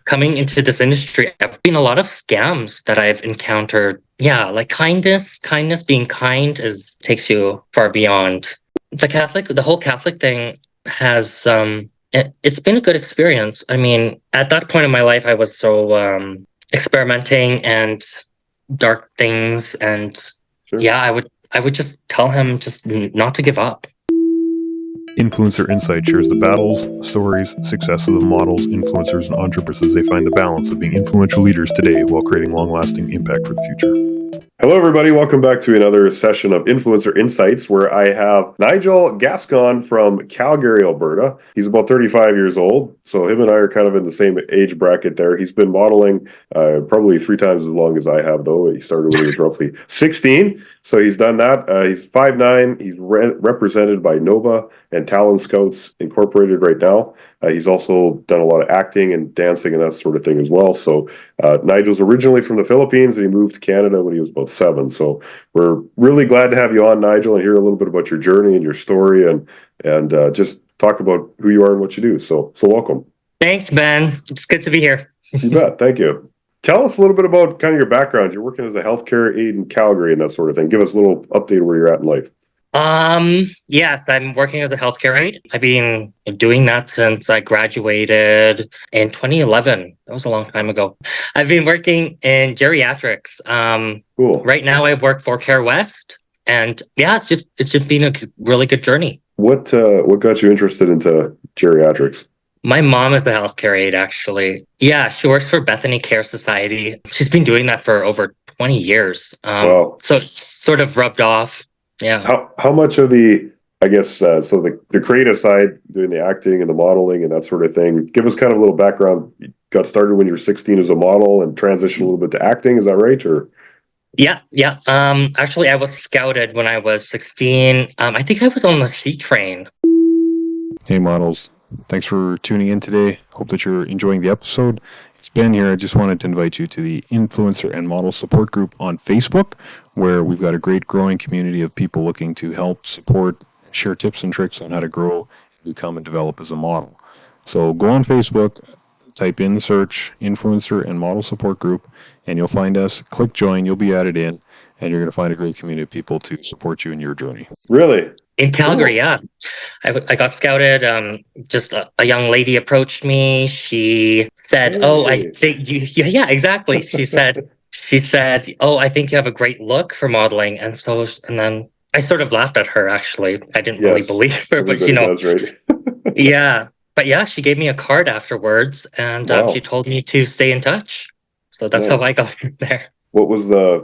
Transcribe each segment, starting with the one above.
coming into this industry, I've been a lot of scams that I've encountered. Yeah, like kindness, being kind takes you far beyond. The whole Catholic thing has, it's been a good experience. I mean, at that point in my life, I was so experimenting and dark things, and Sure. yeah, I would just tell him just not to give up. Influencer Insight shares the battles, stories, successes of models, influencers, and entrepreneurs as they find the balance of being influential leaders today while creating long-lasting impact for the future. Hello, everybody. Welcome back to another session of Influencer Insights, where I have Nigel Gascon from Calgary, Alberta. He's about 35 years old, so him and I are kind of in the same age bracket there. He's been modeling probably 3 times as long as I have, though. He started when he was roughly 16, so he's done that. He's 5'9". He's represented by Nova and Talent Scouts Incorporated right now. He's also done a lot of acting and dancing and that sort of thing as well. So Nigel's originally from the Philippines, and he moved to Canada when he was about 7. So we're really glad to have you on, Nigel, and hear a little bit about your journey and your story, and just talk about who you are and what you do. So welcome. Thanks, Ben. It's good to be here. You bet. Thank you. Tell us a little bit about kind of your background. You're working as a healthcare aide in Calgary and that sort of thing. Give us a little update where you're at in life. Yes, I'm working as a healthcare aide. I've been doing that since I graduated in 2011. That was a long time ago. I've been working in geriatrics. Cool. Right now I work for Care West, and yeah, it's just been a really good journey. What got you interested into geriatrics? My mom is a healthcare aide, actually. Yeah, she works for Bethany Care Society. She's been doing that for over 20 years. Wow. So it's sort of rubbed off. Yeah. How much of the, I guess, so the creative side, doing the acting and the modeling and that sort of thing, give us kind of a little background. You got started when you were 16 as a model and transitioned a little bit to acting, is that right? Or Yeah. Actually, I was scouted when I was 16. I think I was on the C-train. Hey models, thanks for tuning in today. Hope that you're enjoying the episode. It's Ben here. I just wanted to invite you to the Influencer and Model Support Group on Facebook, where we've got a great growing community of people looking to help, support, share tips and tricks on how to grow, become, and develop as a model. So go on Facebook, type in the search Influencer and Model Support Group, and you'll find us. Click join, you'll be added in, and you're going to find a great community of people to support you in your journey. really? In Calgary, Cool. yeah. I got scouted. Just a young lady approached me. She said, Hey. "Oh, I think you." Yeah, exactly. She said, "Oh, I think you have a great look for modeling." And then I sort of laughed at her. Actually, I didn't really Yes. believe her, but Everybody does, right? yeah. But yeah, she gave me a card afterwards, and Wow. she told me to stay in touch. So that's Nice. how I got there. What was I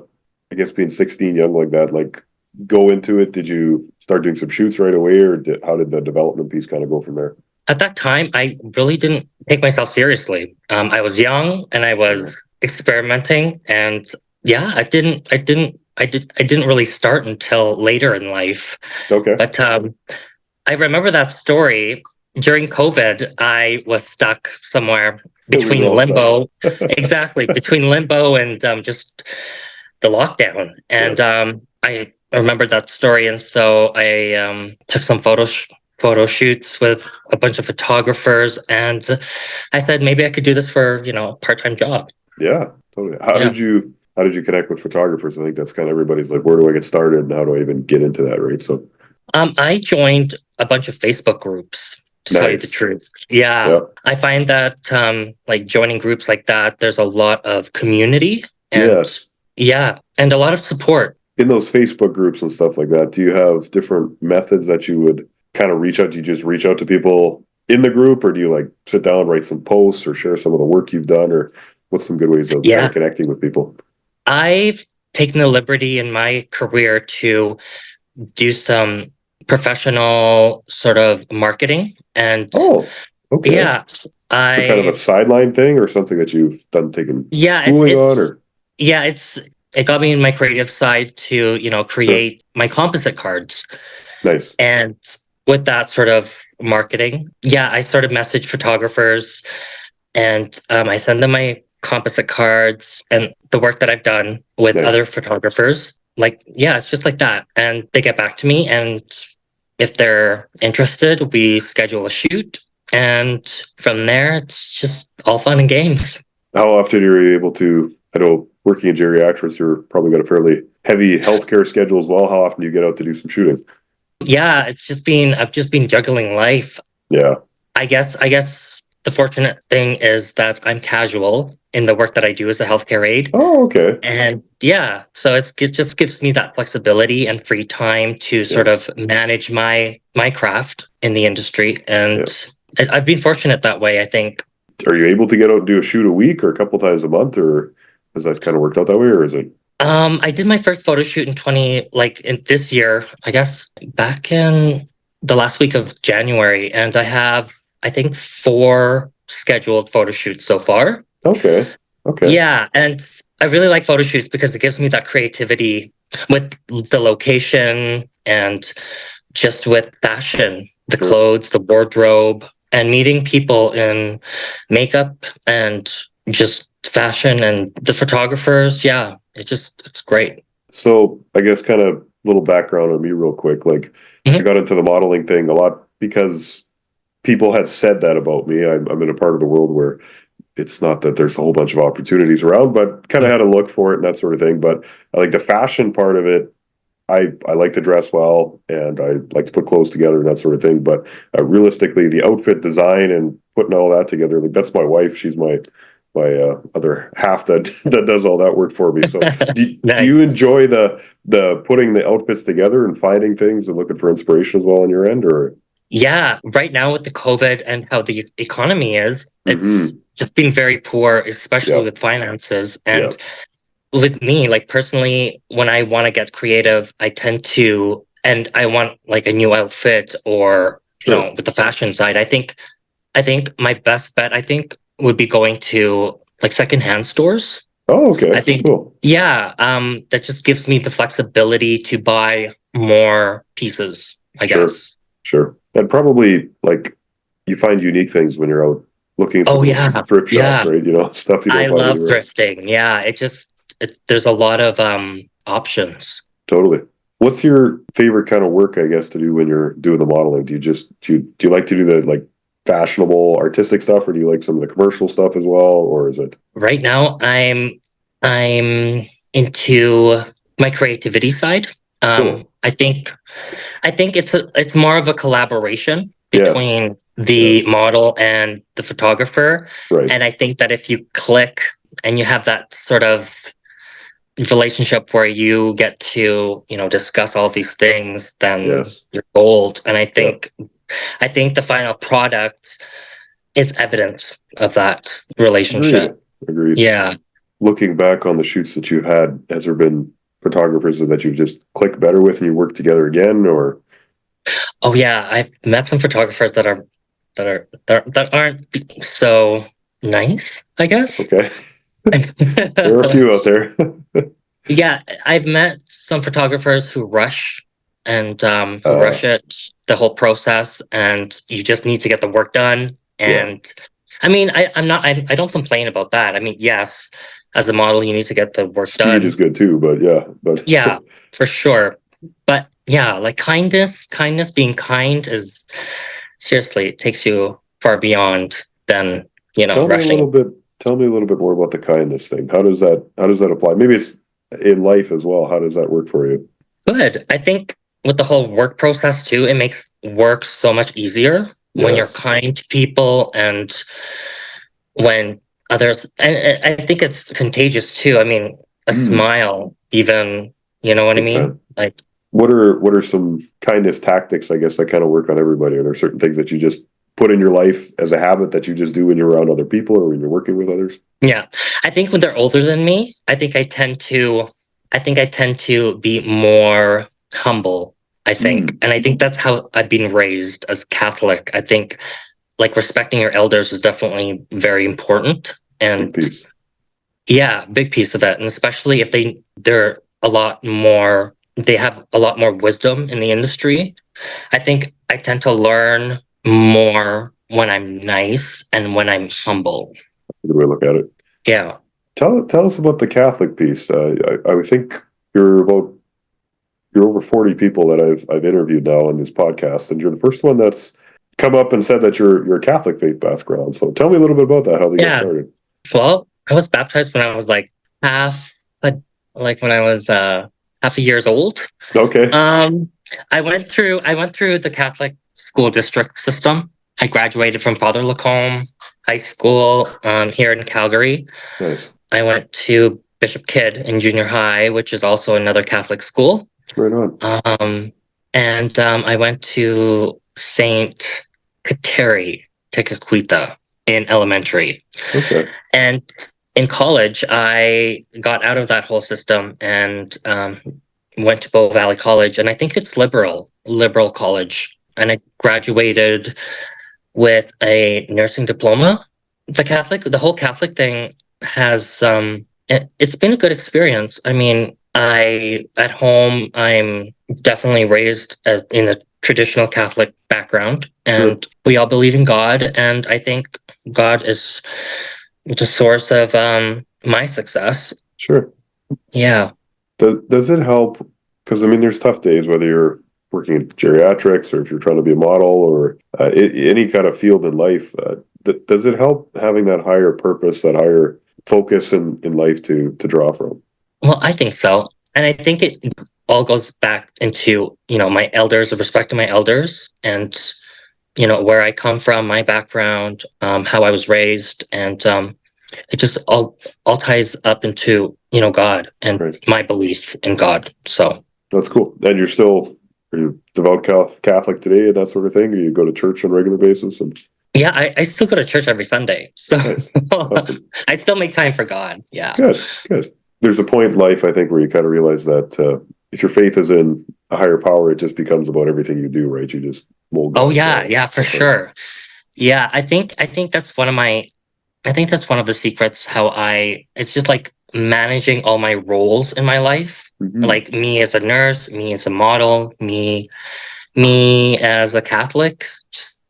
guess being 16, young like that, like go into it? Did you start doing some shoots right away, or how did the development piece kind of go from there? At that time, I really didn't take myself seriously. I was young and I was experimenting, and yeah, I didn't really start until later in life. Okay. But I remember that story. During COVID, I was stuck somewhere between all limbo, exactly, between limbo and just the lockdown. And I remember that story, and so I took some photo shoots with a bunch of photographers, and I said maybe I could do this for a part-time job. Yeah, totally. How did you connect with photographers? I think that's kind of everybody's like, where do I get started and how do I even get into that, right? So I joined a bunch of Facebook groups, to tell you the truth. Yeah. I find that like joining groups like that, there's a lot of community and and a lot of support. In those Facebook groups and stuff like that, do you have different methods that you would kind of reach out? Do you just reach out to people in the group, or do you like sit down, write some posts, or share some of the work you've done, or what's some good ways of kind of connecting with people? I've taken the liberty in my career to do some professional sort of marketing, and so kind of a sideline thing or something that you've done taken schooling on, or it got me in my creative side to create my composite cards. Nice. And with that sort of marketing, I started message photographers, and I send them my composite cards and the work that I've done with other photographers. It's just like that. And they get back to me, and if they're interested, we schedule a shoot, And from there, it's just all fun and games. How often are you able to, I know working in geriatrics, you're probably got a fairly heavy healthcare schedule as well. How often do you get out to do some shooting? Yeah, I've just been juggling life. Yeah. I guess the fortunate thing is that I'm casual in the work that I do as a healthcare aide. Oh, okay. And yeah, so it just gives me that flexibility and free time to sort of manage my craft in the industry. And I've been fortunate that way, I think. Are you able to get out and do a shoot a week or a couple times a month, or has that kind of worked out that way, or is it? I did my first photo shoot in this year, I guess, back in the last week of January, and I have, I think, 4 scheduled photo shoots so far. Okay. Yeah, and I really like photo shoots because it gives me that creativity with the location and just with fashion, the clothes, the wardrobe, and meeting people in makeup and just fashion and the photographers. Yeah, it's great. So I guess kind of little background on me real quick. Like I got into the modeling thing a lot because people had said that about me. I'm in a part of the world where it's not that there's a whole bunch of opportunities around, but kind of had to look for it and that sort of thing. But I like the fashion part of it. I like to dress well and I like to put clothes together and that sort of thing. But realistically, the outfit design and putting all that together, like that's my wife. She's my other half that does all that work for me. So do you enjoy the putting the outfits together and finding things and looking for inspiration as well on your end, or? Yeah, right now with the COVID and how the economy is, it's just been very poor, especially with finances. And with me, like personally, when I want to get creative, I tend to, and I want like a new outfit or, you know, with the fashion side, I think my best bet, would be going to like secondhand stores. Oh, okay. I think, cool. Yeah, that just gives me the flexibility to buy more pieces, I guess. Sure. And probably like you find unique things when you're out looking at thrift shops, right? You know, stuff you don't I find love anywhere. thrifting. Yeah, there's a lot of options. Totally. What's your favorite kind of work, I guess, to do when you're doing the modeling? Do you like to do the like fashionable artistic stuff, or do you like some of the commercial stuff as well, or is it? Right now I'm into my creativity side. Cool. I think it's more of a collaboration between the model and the photographer. Right. And I think that if you click and you have that sort of relationship where you get to, you know, discuss all these things, then you're gold. And I think the final product is evidence of that relationship. Agreed. Yeah. Looking back on the shoots that you've had, has there been photographers that you just click better with and you work together again, or? Oh yeah, I've met some photographers that aren't so nice, I guess. Okay. There are a few out there. Yeah, I've met some photographers who rush and rush it, the whole process, and you just need to get the work done. And I mean, I don't complain about that. I mean, yes, as a model, you need to get the work done. Speed is good too, but yeah, for sure. But yeah, like kindness, being kind is seriously, it takes you far beyond than, you know, rushing. Tell me a little bit more about the kindness thing. How does that apply? Maybe it's in life as well. How does that work for you? Good. I think with the whole work process too, it makes work so much easier when you're kind to people and when others, and I think it's contagious too. I mean, a smile, even, you know what I mean? Like, what are some kindness tactics, I guess, that kind of work on everybody? Are there certain things that you just put in your life as a habit that you just do when you're around other people or when you're working with others? Yeah, I think when they're older than me, I think I tend to be more humble, I think. And I think that's how I've been raised as Catholic. I think like respecting your elders is definitely very important. And big piece. Yeah, big piece of it. And especially if they have a lot more wisdom in the industry. I think I tend to learn more when I'm nice and when I'm humble. That's a good way to look at it. Yeah. Tell us about the Catholic piece. I would think you're over 40 people that I've interviewed now on this podcast, and you're the first one that's come up and said that you're a Catholic faith background. So tell me a little bit about that, how they got Yeah. started. Well, I was baptized when I was like when I was half a years old. Okay. I went through the Catholic school district system. I graduated from Father Lacombe High School here in Calgary. Nice. I went to Bishop Kidd in junior high, which is also another Catholic school. Right on. And I went to Saint Kateri Tekakwitha in elementary. Okay. And in college, I got out of that whole system and went to Bow Valley College, and I think it's liberal college. And I graduated with a nursing diploma. The whole Catholic thing has it's been a good experience. I mean, at home, I'm definitely raised in a traditional Catholic background, and we all believe in God, and I think God is the source of my success. Sure. Yeah. Does it help? Because I mean, there's tough days, whether you're working in geriatrics or if you're trying to be a model or any kind of field in life. Does it help having that higher purpose, that higher focus in life to draw from? Well, I think so. And I think it all goes back into, my elders, of respect to my elders, and, where I come from, my background, how I was raised, and it just all ties up into, God and my belief in God. So that's cool. And are you devout Catholic today and that sort of thing? Or you go to church on a regular basis? Yeah, I still go to church every Sunday. So nice. Awesome. I still make time for God. Yeah. Good. There's a point in life, I think, where you kind of realize that if your faith is in a higher power, it just becomes about everything you do, right? You just mold. Oh yeah, for sure. Yeah, I think that's one of the secrets. It's just like managing all my roles in my life, like me as a nurse, me as a model, me as a Catholic.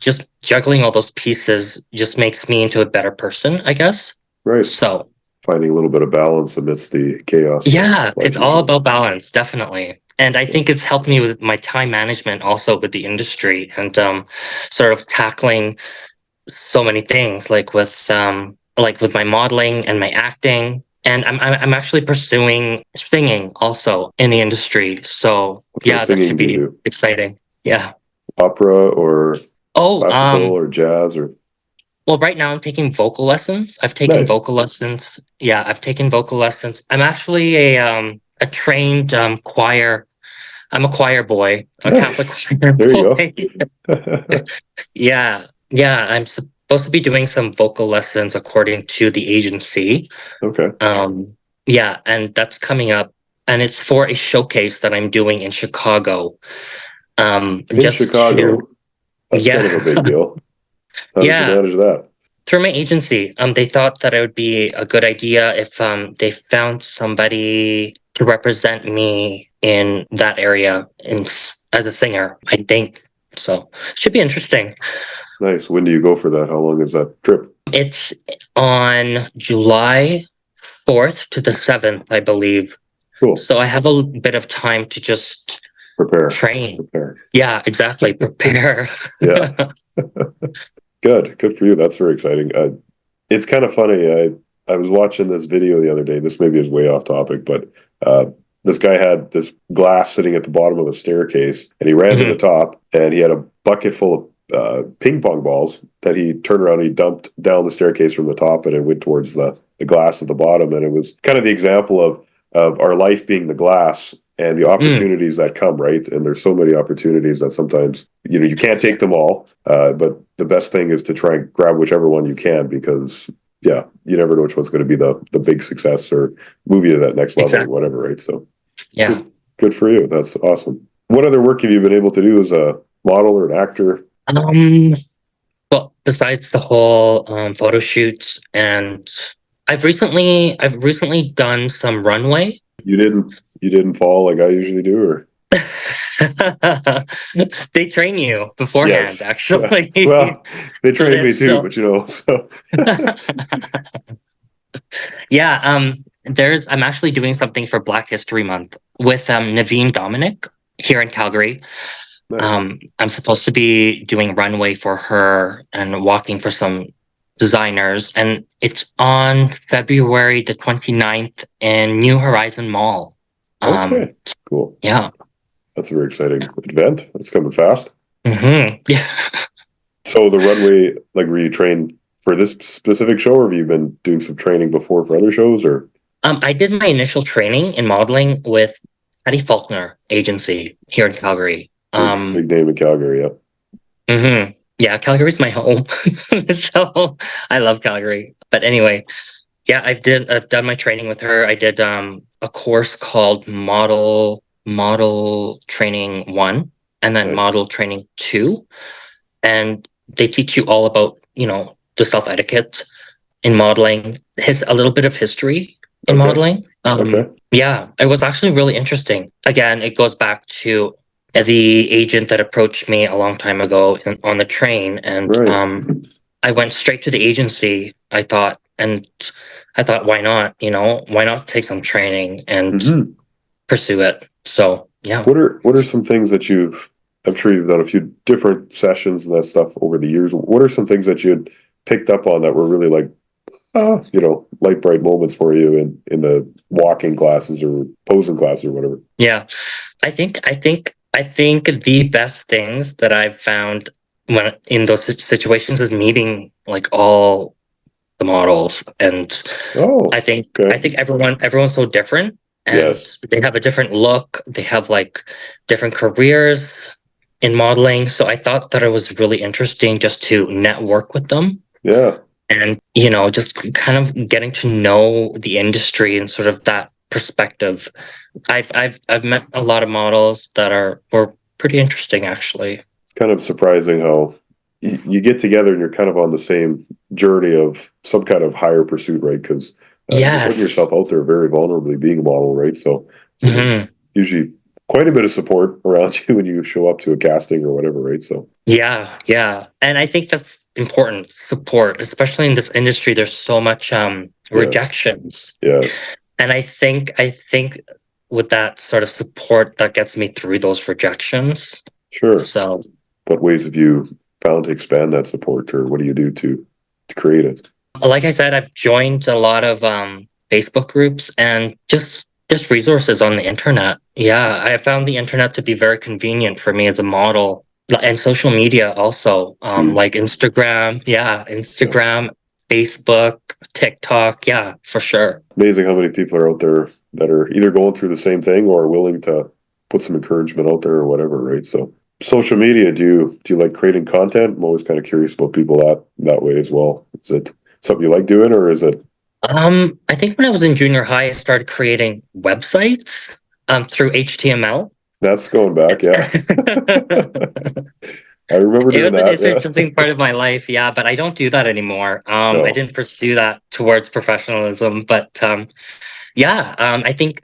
Just juggling all those pieces just makes me into a better person, I guess. Right. So finding a little bit of balance amidst the chaos. Yeah, it's all about balance, definitely. And I think it's helped me with my time management, also with the industry, and sort of tackling so many things, like with my modeling and my acting. And I'm actually pursuing singing also in the industry. So yeah, that should be exciting. Yeah. Opera or classical or jazz or. Well, right now I'm taking vocal lessons. I've taken vocal lessons. Yeah, I've taken vocal lessons. I'm actually a trained choir. I'm a choir boy, a Catholic choir boy. You go. Yeah. I'm supposed to be doing some vocal lessons according to the agency. Okay. Yeah, and that's coming up, and it's for a showcase that I'm doing in Chicago. In Chicago. That's kind of a big deal. How did you manage that? Through my agency. They thought that it would be a good idea if they found somebody to represent me in that area as a singer, I think. So it should be interesting. Nice. When do you go for that? How long is that trip? It's on July 4th to the 7th, I believe. Cool. So I have a bit of time to just train. Prepare. Yeah, exactly. Prepare. Yeah. Good for you. That's very exciting. It's kind of funny. I was watching this video the other day. This maybe is way off topic, but this guy had this glass sitting at the bottom of the staircase, and he ran to the top, and he had a bucket full of ping pong balls that he turned around and he dumped down the staircase from the top, and it went towards the glass at the bottom. And it was kind of the example of our life being the glass and the opportunities that come, right? And there's so many opportunities that sometimes, you can't take them all. But the best thing is to try and grab whichever one you can, because you never know which one's going to be the big success or move you to that next level or whatever, right? So yeah, good for you. That's awesome. What other work have you been able to do as a model or an actor? Well, besides the whole photo shoots, and I've recently done some runway. You didn't fall like I usually do, or? They train you beforehand, actually. Well, they trained me too, but so. Yeah, I'm actually doing something for Black History Month with Naveen Dominic here in Calgary. Nice. I'm supposed to be doing runway for her and walking for some designers, and it's on February the 29th in New Horizon Mall. Okay, cool. Yeah. That's a very exciting event. It's coming fast. Yeah. So the runway, like, were you trained for this specific show, or have you been doing some training before for other shows, or? I did my initial training in modeling with Patty Faulkner agency here in Calgary. Big name in Calgary, yeah. Yeah, Calgary's my home. So I love Calgary. But anyway, yeah, I've done my training with her. I did a course called Model Training 1 and then Nice. Model Training 2. And they teach you all about, the self etiquette in modeling, a little bit of history in modeling. Yeah, it was actually really interesting. Again, it goes back to the agent that approached me a long time ago on the train, and I went straight to the agency. I thought, why not? Why not take some training and pursue it? So yeah. What are some things that I'm sure you've done a few different sessions and that stuff over the years. What are some things that you had picked up on that were really like, light bright moments for you in the walking classes or posing classes or whatever? Yeah, I think the best things that I've found when in those situations is meeting like all the models, and I think everyone's so different, and they have a different look. They have like different careers in modeling, so I thought that it was really interesting just to network with them. Yeah. And, just kind of getting to know the industry and sort of that perspective. I've met a lot of models that were pretty interesting, actually. It's kind of surprising how you get together and you're kind of on the same journey of some kind of higher pursuit, right? Because you're putting yourself out there very vulnerably being a model, right? So there's usually quite a bit of support around you when you show up to a casting or whatever, right? So yeah. And I think that's important support, especially in this industry. There's so much rejections. Yes. And I think with that sort of support, that gets me through those rejections. Sure. So what ways have you found to expand that support, or what do you do to create it? Like I said, I've joined a lot of Facebook groups and just resources on the internet. Yeah, I found the internet to be very convenient for me as a model, and social media also, like Instagram, Facebook, TikTok, yeah, for sure. Amazing how many people are out there that are either going through the same thing or willing to put some encouragement out there or whatever, right? So social media, do you like creating content? I'm always kind of curious about people that way as well. Is it something you like doing, or is it? I think when I was in junior high, I started creating websites through HTML. That's going back, yeah. I remember doing that. It was an interesting part of my life, yeah, but I don't do that anymore. I didn't pursue that towards professionalism, but I think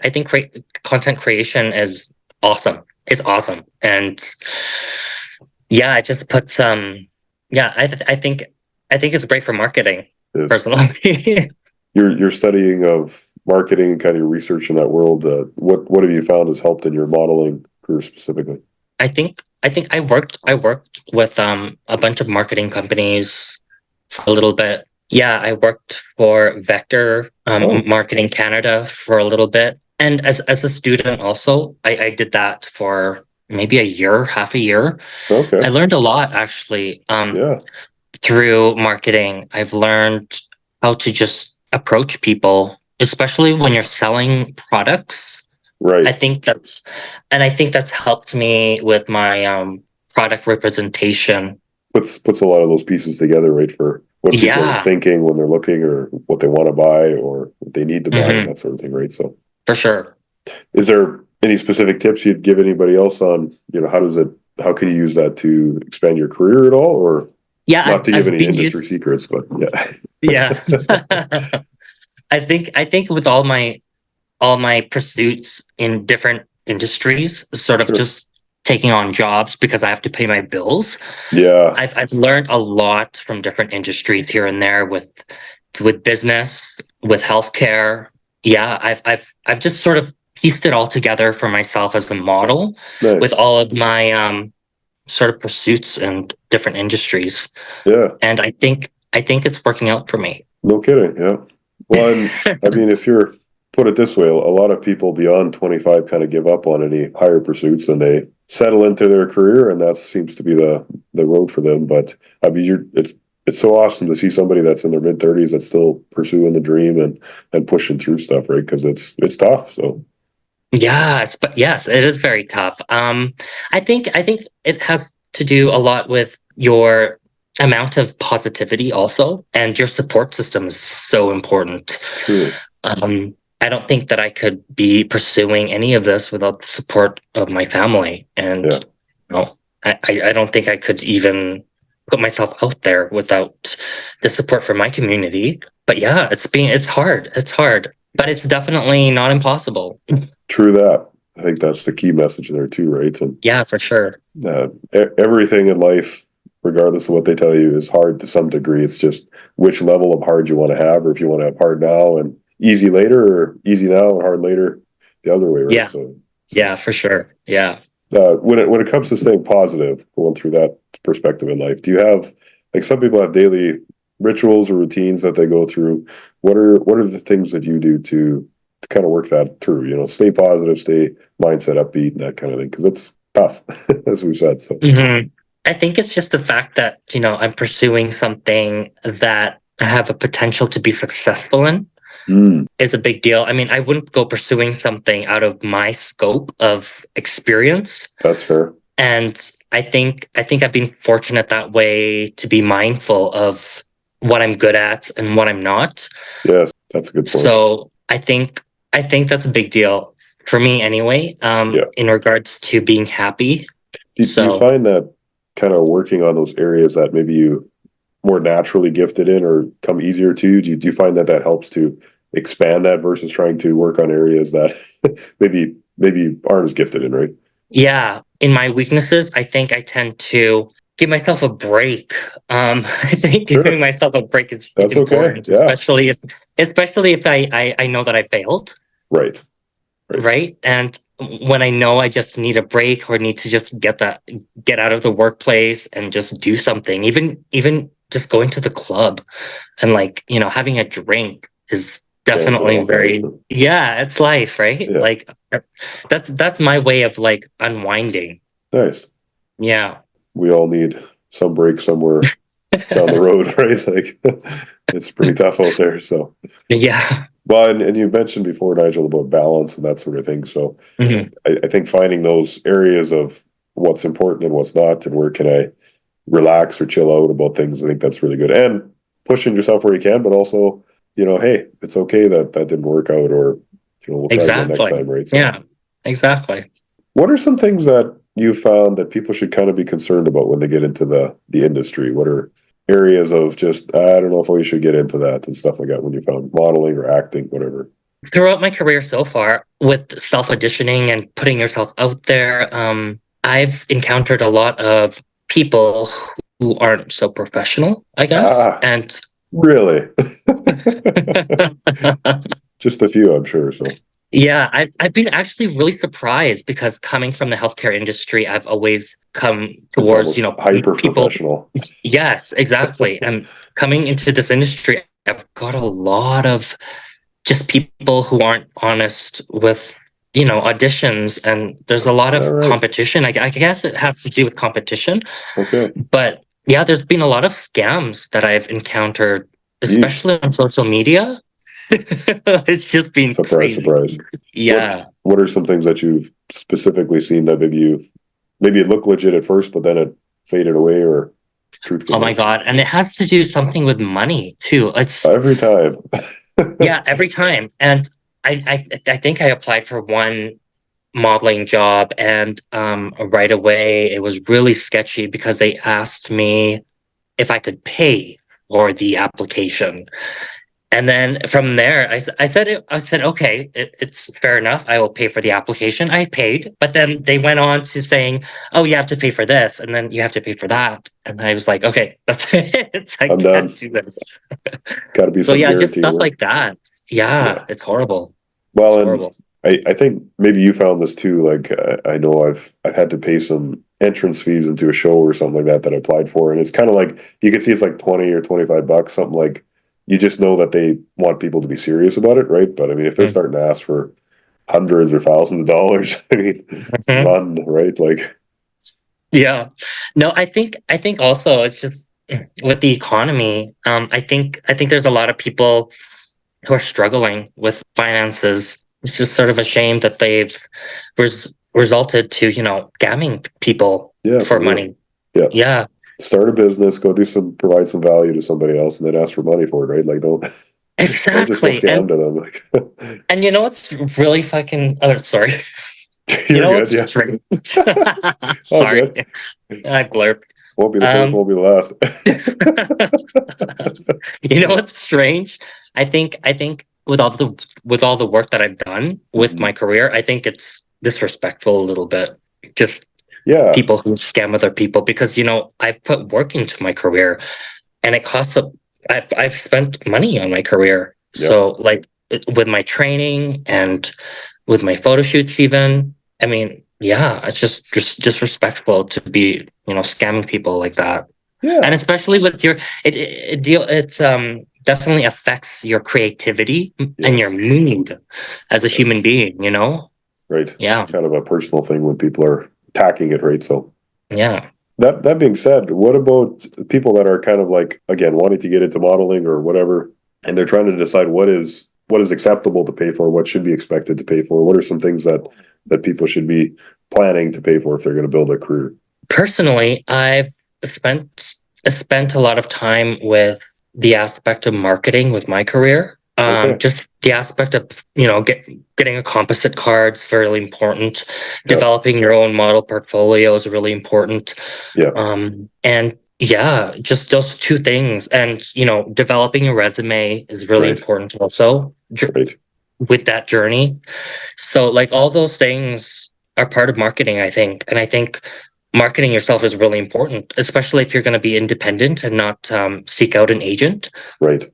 content creation is awesome. It's awesome, and yeah, it just puts I think it's great for marketing. Personally. Your studying of marketing, kind of your research in that world, what have you found has helped in your modeling career specifically? I think I worked with a bunch of marketing companies for a little bit. Yeah, I worked for Vector Marketing Canada for a little bit, and as a student also, I did that for maybe half a year. Okay. I learned a lot, actually. Through marketing, I've learned how to just approach people, especially when you're selling products. Right. I think that's helped me with my product representation. Puts a lot of those pieces together, right, for what people are thinking when they're looking, or what they want to buy, or what they need to buy, and that sort of thing, right? So for sure. Is there any specific tips you'd give anybody else on, how can you use that to expand your career at all, or not to give any industry secrets, but yeah. I think with all my pursuits in different industries, sort of just taking on jobs because I have to pay my bills. Yeah. I've learned a lot from different industries here and there with business, with healthcare. Yeah, I've just sort of pieced it all together for myself as a model with all of my sort of pursuits and different industries. Yeah. And I think it's working out for me. No kidding. Yeah. Well, and I mean, if you're put it this way, a lot of people beyond 25 kind of give up on any higher pursuits and they settle into their career, and that seems to be the road for them. But I mean, it's so awesome to see somebody that's in their mid-30s that's still pursuing the dream and pushing through stuff, right? Because it's tough. So Yes, but yes, it is very tough. I think it has to do a lot with your amount of positivity also, and your support system is so important. truly, I don't think that I could be pursuing any of this without the support of my family, and Yeah. you know, I don't think I could even put myself out there without the support from my community. But yeah, it's hard. It's hard, but it's definitely not impossible. true that. I think that's the key message there too, right? And Yeah, for sure. everything in life, regardless of what they tell you, is hard to some degree. It's just which level of hard you want to have, or if you want to have hard now and easy later, or easy now and hard later, the other way, right? Yeah. So, Yeah, for sure. Yeah. when it comes to staying positive, going through that perspective in life, do you have, like, some people have daily rituals or routines that they go through? What are the things that you do to kind of work that through? You know, stay positive, stay mindset upbeat, and that kind of thing, because it's tough, as we said. So I think it's just the fact that, I'm pursuing something that I have a potential to be successful in is a big deal. I mean, I wouldn't go pursuing something out of my scope of experience. that's fair. And I think I've been fortunate that way to be mindful of what I'm good at and what I'm not. Yes, that's a good point. So I think that's a big deal for me anyway, in regards to being happy. Do you find that kind of working on those areas that maybe you more naturally gifted in or come easier to you, do you find that helps to expand that versus trying to work on areas that maybe aren't as gifted in, right? Yeah. In my weaknesses, I think I tend to give myself a break. I think giving myself a break is That's important, okay. Yeah. especially if I know that I failed. Right. Right. And when I know I just need a break or need to just get out of the workplace and just do something, even just going to the club and having a drink is definitely it's life, right? Yeah. Like that's my way of unwinding. Nice. Yeah. We all need some break somewhere down the road, right? Like, it's pretty tough out there. So yeah. Well, and you mentioned before, Nigel, about balance and that sort of thing. So I think finding those areas of what's important and what's not, and where can I relax or chill out about things, I think that's really good. And pushing yourself where you can, but also, hey, it's okay that didn't work out, or we'll try again next time, right? So, yeah, exactly. what are some things that you found that people should kind of be concerned about when they get into the industry? What are areas of just, I don't know if we should get into that and stuff like that, when you found modeling or acting, whatever? Throughout my career so far, with self-auditioning and putting yourself out there, I've encountered a lot of people who aren't so professional, I guess. And really? Just a few, I'm sure. So yeah, I've been actually really surprised, because coming from the healthcare industry, I've always come towards, hyper professional. Yes, exactly. And coming into this industry, I've got a lot of just people who aren't honest with, auditions, and there's a lot of competition. I guess it has to do with competition. Okay. But yeah, there's been a lot of scams that I've encountered, especially on social media. It's just been crazy. Surprise. Yeah. What are some things that you've specifically seen that maybe it looked legit at first, but then it faded away, or truth? Oh my God. And it has to do something with money too. It's every time. Yeah, every time. And I think I applied for one modeling job, and right away it was really sketchy, because they asked me if I could pay for the application. And then from there, I said, okay, it's fair enough. I will pay for the application. I paid, but then they went on to saying, oh, you have to pay for this, and then you have to pay for that. And I was like, okay, that's it. I can't do this. Got to be so yeah, just stuff like that. Yeah, it's horrible. Well, it's horrible. I think maybe you found this too. Like, I know I've had to pay some entrance fees into a show or something like that I applied for, and it's kind of like you can see it's like 20 or $25, something like. You just know that they want people to be serious about it, right? But I mean, if they're starting to ask for hundreds or thousands of dollars, I mean, run, right? Like, yeah. No, I think also it's just with the economy. I think there's a lot of people who are struggling with finances. It's just sort of a shame that they've resulted to, scamming people for money. Yeah. Yeah. Start a business, provide some value to somebody else, and then ask for money for it, right? Like, don't just go Exactly. scam to them. Like, And you know what's really fucking, oh, sorry. you're good, what's yeah. strange? All Sorry. good. I blurped. Won't be the first, won't be the last. You know what's strange? I think with all the work that I've done with my career, I think it's disrespectful a little bit. Just Yeah. people who scam other people, because I've put work into my career, and it costs I've spent money on my career. Yep. So like with my training and with my photo shoots even, I mean, yeah, it's just disrespectful to be, scamming people like that. Yeah. And especially with it's definitely affects your creativity and your mood as a human being, Right. Yeah. It's kind of a personal thing when people are attacking it, right? So Yeah. that being said, what about people that are kind of like, again, wanting to get into modeling or whatever, and they're trying to decide what is acceptable to pay for, what should be expected to pay for? What are some things that people should be planning to pay for if they're going to build a career? Personally, I've spent a lot of time with the aspect of marketing with my career. Okay. Just the aspect of, getting a composite card is really important. Yeah. Developing your own model portfolio is really important. Yeah. And yeah, just those two things. And, developing a resume is really Right. important also Right. with that journey. So like all those things are part of marketing, I think. And I think marketing yourself is really important, especially if you're going to be independent and not seek out an agent. Right.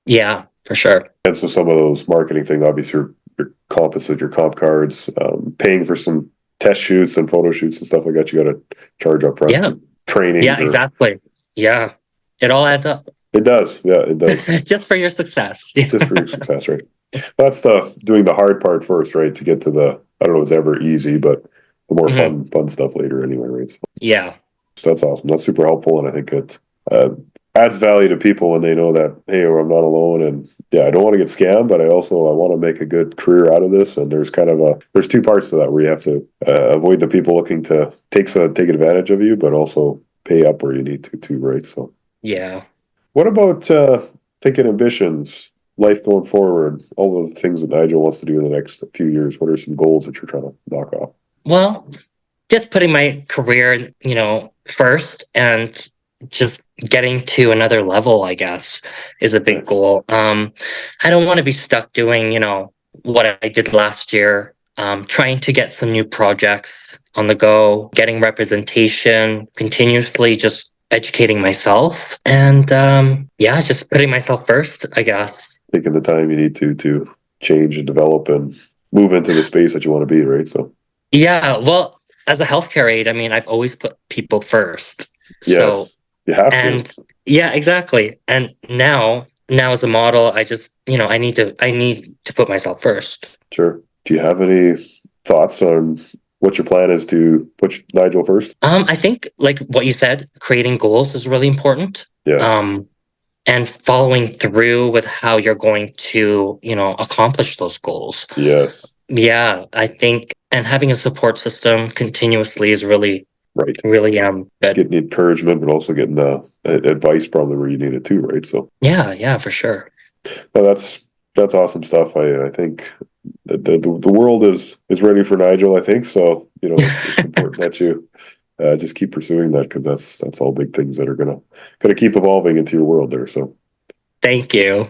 Yeah, for sure. And so some of those marketing things, obviously, your composite, your comp cards, paying for some test shoots and photo shoots and stuff like that, you got to charge up front. Yeah. Training. Yeah, exactly. Yeah. It all adds up. It does. Yeah, it does. Just for your success. Just for your success, right? That's doing the hard part first, right? To get to I don't know if it's ever easy, but the more fun stuff later anyway, right? So, yeah. So that's awesome. That's super helpful. And I think it adds value to people when they know that, hey, I'm not alone. And yeah, I don't want to get scammed, but I want to make a good career out of this. And there's there's two parts to that where you have to avoid the people looking to take advantage of you, but also pay up where you need to too, right? So yeah. What about thinking ambitions, life going forward, all of the things that Nigel wants to do in the next few years? What are some goals that you're trying to knock off? Well, just putting my career, first, and just getting to another level, I guess, is a big goal. I don't want to be stuck doing, what I did last year. Trying to get some new projects on the go, getting representation, continuously just educating myself, and just putting myself first, I guess. Taking the time you need to change and develop and move into the space that you want to be, right? So yeah, well, as a healthcare aide, I mean, I've always put people first. Yes, so you have and to. Yeah, exactly. And now as a model, I just I need to put myself first. Sure. Do you have any thoughts on what your plan is to put Nigel first? I think like what you said, creating goals is really important. Yeah. And following through with how you're going to, accomplish those goals. Yes. Yeah, I think, and having a support system continuously is really good. Getting the encouragement, but also getting the advice probably where you need it too, right? So yeah, for sure. No, that's awesome stuff. I think the world is ready for Nigel, I think. So, it's important that you just keep pursuing that, because that's all big things that are gonna keep evolving into your world there. So thank you.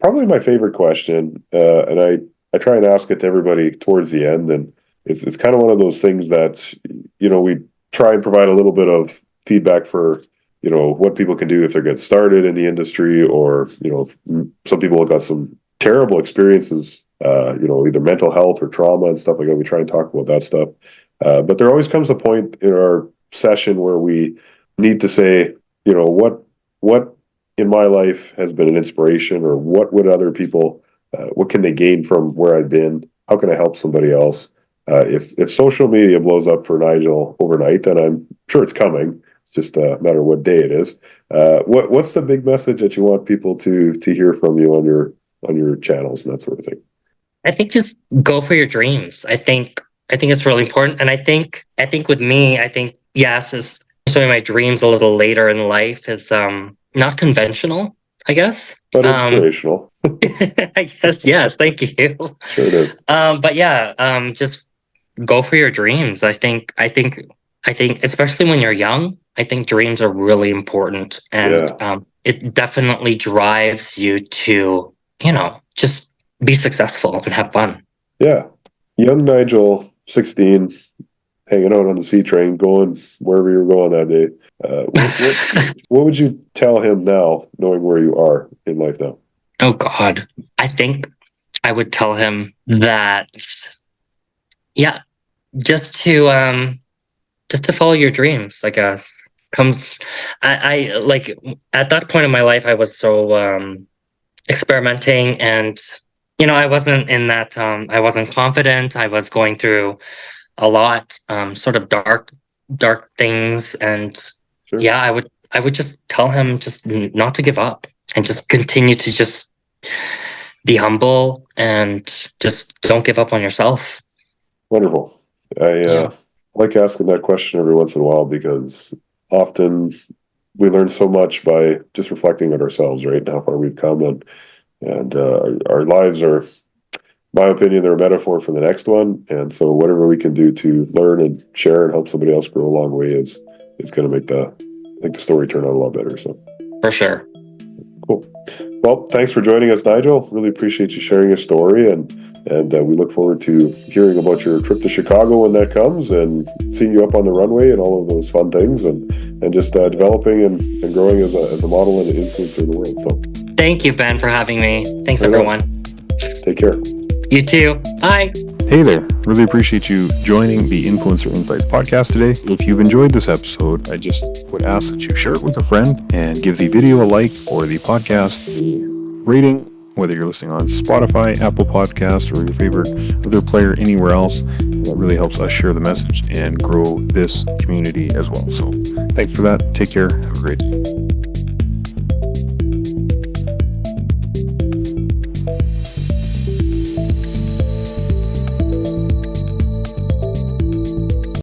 Probably my favorite question, and I try and ask it to everybody towards the end, and it's kind of one of those things that we try and provide a little bit of feedback for what people can do if they're getting started in the industry, or some people have got some terrible experiences, either mental health or trauma and stuff like that. We try and talk about that stuff, but there always comes a point in our session where we need to say, what in my life has been an inspiration, or what would other people, what can they gain from where I've been? How can I help somebody else? If social media blows up for Nigel overnight, then I'm sure it's coming. It's just a matter of what day it is. What's the big message that you want people to hear from you on your channels and that sort of thing? I think just go for your dreams. I think it's really important. And I think with me, yes, is pursuing my dreams a little later in life is not conventional, I guess. But inspirational. I guess, yes, thank you. Sure it is. But yeah, just go for your dreams. I think especially when you're young, I think dreams are really important, and it definitely drives you to, just be successful and have fun. Yeah. Young Nigel, 16, hanging out on the C-train, going wherever you were going that day. What would you tell him now, knowing where you are in life now? Oh God, I think I would tell him that, just to follow your dreams, I guess. I like, at that point in my life, I was so experimenting, and I wasn't in that, I wasn't confident. I was going through a lot, sort of dark things, and Sure. I would just tell him just not to give up, and just continue to just be humble, and just don't give up on yourself. Wonderful. I like asking that question every once in a while, because often we learn so much by just reflecting on ourselves, right, and how far we've come, and our lives are, in my opinion, they're a metaphor for the next one. And so whatever we can do to learn and share and help somebody else grow a long way is going to make the story turn out a lot better. So For sure. Cool. Well, thanks for joining us, Nigel. Really appreciate you sharing your story, and we look forward to hearing about your trip to Chicago when that comes, and seeing you up on the runway and all of those fun things, and just developing and growing as a model and an influencer in the world. So Thank you, Ben, for having me. Thanks, everyone. Take care. You too. Bye. Hey there. Really appreciate you joining the Influencer Insights podcast today. If you've enjoyed this episode, I just would ask that you share it with a friend and give the video a like, or the podcast a rating, whether you're listening on Spotify, Apple Podcasts, or your favorite other player anywhere else. That really helps us share the message and grow this community as well. So thanks for that. Take care. Have a great day.